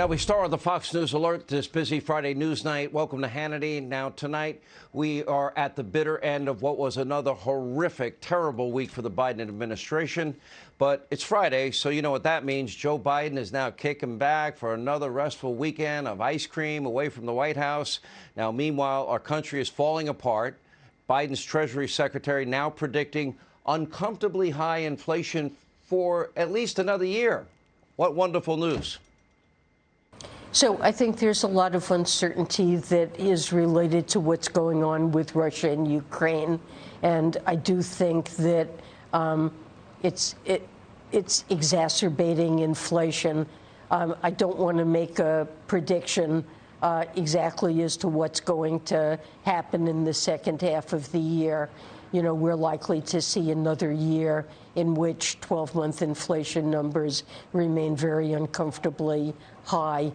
Now we start with the Fox News Alert this busy Friday news night. Welcome to Hannity. Now tonight we are at the bitter end of what was another horrific, terrible week for the Biden administration. But it's Friday, so you know what that means. Joe Biden is now kicking back for another restful weekend of ice cream away from the White House. Now, meanwhile, our country is falling apart. Biden's Treasury Secretary now predicting uncomfortably high inflation for at least another year. What wonderful news. So I think there's a lot of uncertainty that is related to what's going on with Russia and Ukraine. And I do think that it's exacerbating inflation. I don't want to make a prediction exactly as to what's going to happen in the second half of the year. You know, we're likely to see another year in which 12-month inflation numbers remain very uncomfortably high.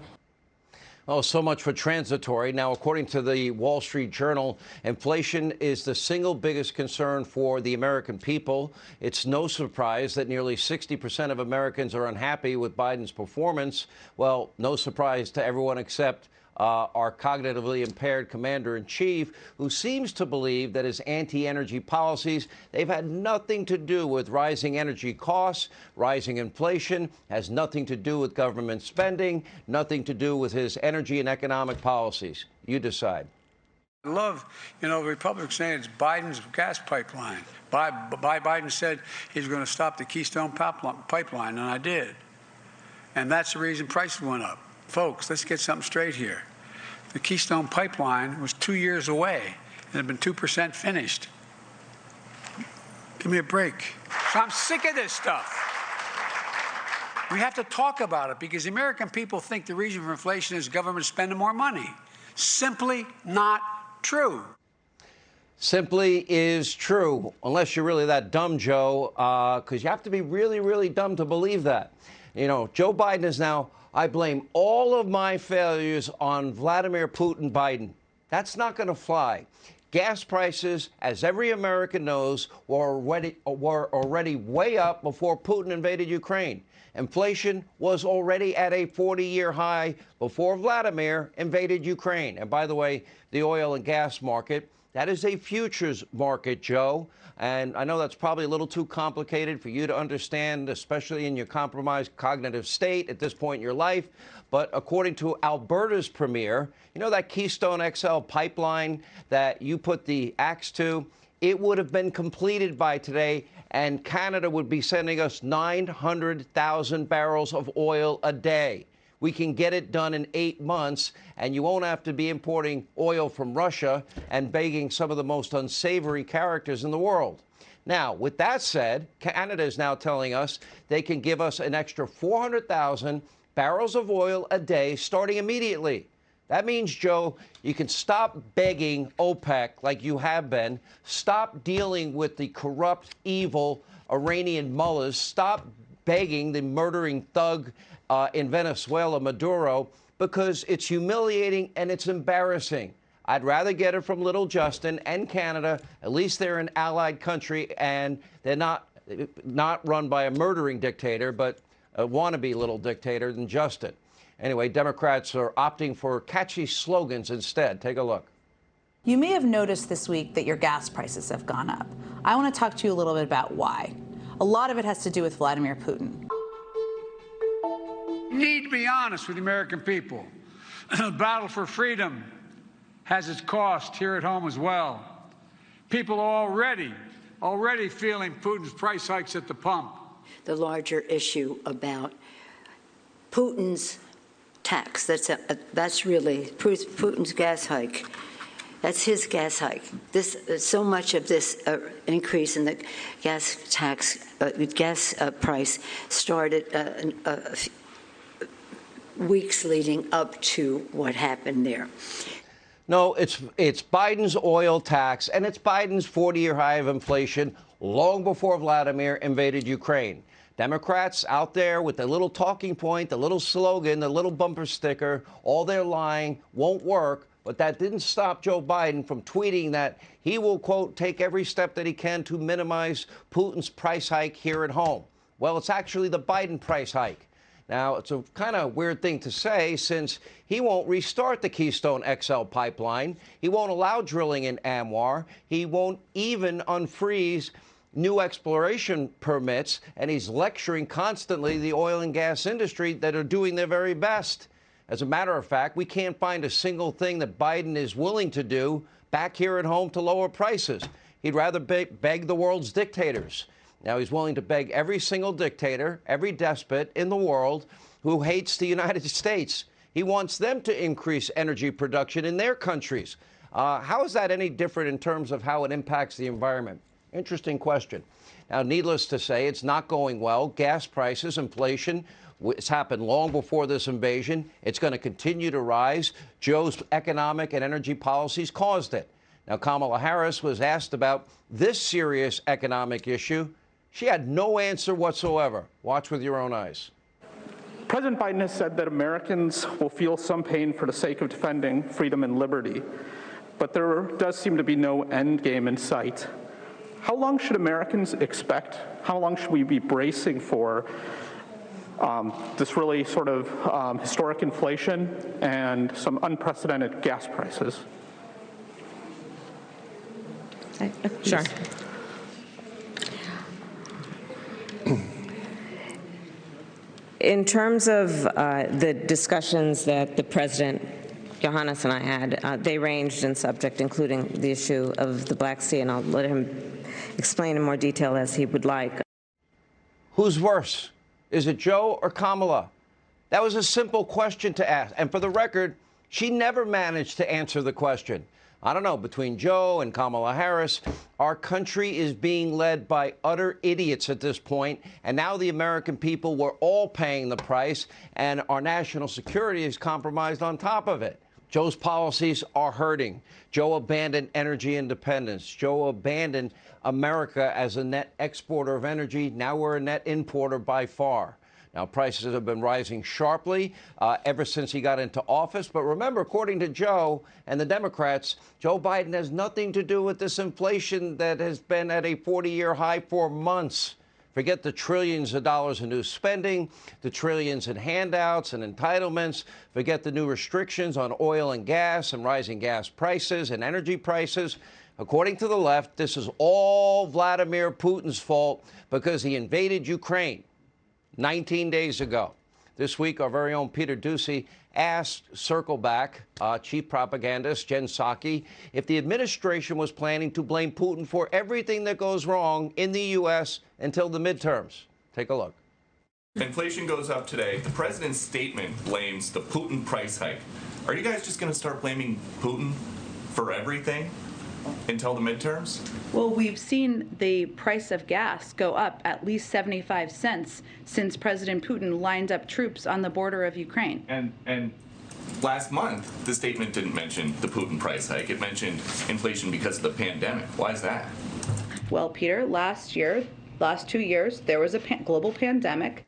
Oh, so much for transitory. Now, according to the Wall Street Journal, inflation is the single biggest concern for the American people. It's no surprise that nearly 60% of Americans are unhappy with Biden's performance. Well, no surprise to everyone except our cognitively impaired commander-in-chief, who seems to believe that his anti-energy policies, they've had nothing to do with rising energy costs, rising inflation, has nothing to do with government spending, nothing to do with his energy and economic policies. You decide. I love, Republicans saying it's Biden's gas pipeline. Biden said he's going to stop the Keystone pipeline, and I did. And that's the reason prices went up. Folks, let's get something straight here. The Keystone pipeline was 2 years away and had been 2% finished. Give me a break. So I'm sick of this stuff. We have to talk about it because the American people think the reason for inflation is government spending more money. Simply not true. Simply is true, unless you're really that dumb, Joe, because you have to be really, really dumb to believe that. You know, Joe Biden is now, I blame all of my failures on Vladimir Putin Biden. That's not going to fly. Gas prices, as every American knows, were already way up before Putin invaded Ukraine. Inflation was already at a 40-year high before Vladimir invaded Ukraine. And by the way, the oil and gas market, that is a futures market, Joe. And I know that's probably a little too complicated for you to understand, especially in your compromised cognitive state at this point in your life. But according to Alberta's premier, you know that Keystone XL pipeline that you put the axe to? It would have been completed by today, and Canada would be sending us 900,000 barrels of oil a day. We can get it done in 8 months, and you won't have to be importing oil from Russia and begging some of the most unsavory characters in the world. Now, with that said, Canada is now telling us they can give us an extra 400,000 barrels of oil a day starting immediately. That means, Joe, you can stop begging OPEC like you have been, stop dealing with the corrupt, evil Iranian mullahs, stop begging the murdering thug in Venezuela, Maduro, because it's humiliating and it's embarrassing. I'd rather get it from little Justin and Canada. At least they're an allied country and they're not run by a murdering dictator, but a wannabe little dictator than Justin. Anyway, Democrats are opting for catchy slogans instead. Take a look. You may have noticed this week that your gas prices have gone up. I want to talk to you a little bit about why. A lot of it has to do with Vladimir Putin. We need to be honest with the American people. The battle for freedom has its cost here at home as well. People are already feeling Putin's price hikes at the pump. The larger issue about Putin's tax, that's really Putin's gas hike. That's his gas hike. So much of this increase in the gas tax, gas price started weeks leading up to what happened there. No, it's Biden's oil tax, and it's Biden's 40-year high of inflation long before Vladimir invaded Ukraine. Democrats out there with the little talking point, the little slogan, the little bumper sticker, all their lying won't work. But that didn't stop Joe Biden from tweeting that he will, quote, take every step that he can to minimize Putin's price hike here at home. Well, it's actually the Biden price hike. Now, it's a kind of weird thing to say since he won't restart the Keystone XL pipeline. He won't allow drilling in ANWR. He won't even unfreeze new exploration permits, and he's lecturing constantly the oil and gas industry that are doing their very best. As a matter of fact, we can't find a single thing that Biden is willing to do back here at home to lower prices. He'd rather beg the world's dictators. Now, he's willing to beg every single dictator, every despot in the world who hates the United States. He wants them to increase energy production in their countries. How is that any different in terms of how it impacts the environment? Interesting question. Now, needless to say, it's not going well. Gas prices, inflation, it's happened long before this invasion. It's going to continue to rise. Joe's economic and energy policies caused it. Now, Kamala Harris was asked about this serious economic issue. She had no answer whatsoever. Watch with your own eyes. President Biden has said that Americans will feel some pain for the sake of defending freedom and liberty, but there does seem to be no end game in sight. How long should Americans expect? How long should we be bracing for this really sort of historic inflation and some unprecedented gas prices? Sure. In terms of the discussions that the President, Johannes, and I had, they ranged in subject, including the issue of the Black Sea, and I'll let him explain in more detail as he would like. Who's worse? Is it Joe or Kamala? That was a simple question to ask. And for the record, she never managed to answer the question. I don't know, between Joe and Kamala Harris, our country is being led by utter idiots at this point, and now the American people, we're all paying the price, and our national security is compromised on top of it. Joe's policies are hurting. Joe abandoned energy independence. Joe abandoned America as a net exporter of energy. Now we're a net importer by far. Now, prices have been rising sharply ever since he got into office. But remember, according to Joe and the Democrats, Joe Biden has nothing to do with this inflation that has been at a 40-year high for months. Forget the trillions of dollars in new spending, the trillions in handouts and entitlements. Forget the new restrictions on oil and gas and rising gas prices and energy prices. According to the left, this is all Vladimir Putin's fault because he invaded Ukraine 19 days ago. This week, our very own Peter Doocy asked Circle Back chief propagandist Jen Psaki if the administration was planning to blame Putin for everything that goes wrong in the U.S. until the midterms. Take a look. Inflation goes up today. The president's statement blames the Putin price hike. Are you guys just going to start blaming Putin for everything until the midterms? Well, we've seen the price of gas go up at least 75 cents since President Putin lined up troops on the border of Ukraine. And last month, the statement didn't mention the Putin price hike. It mentioned inflation because of the pandemic. Why is that? Well, Peter, last 2 years, there was a global pandemic.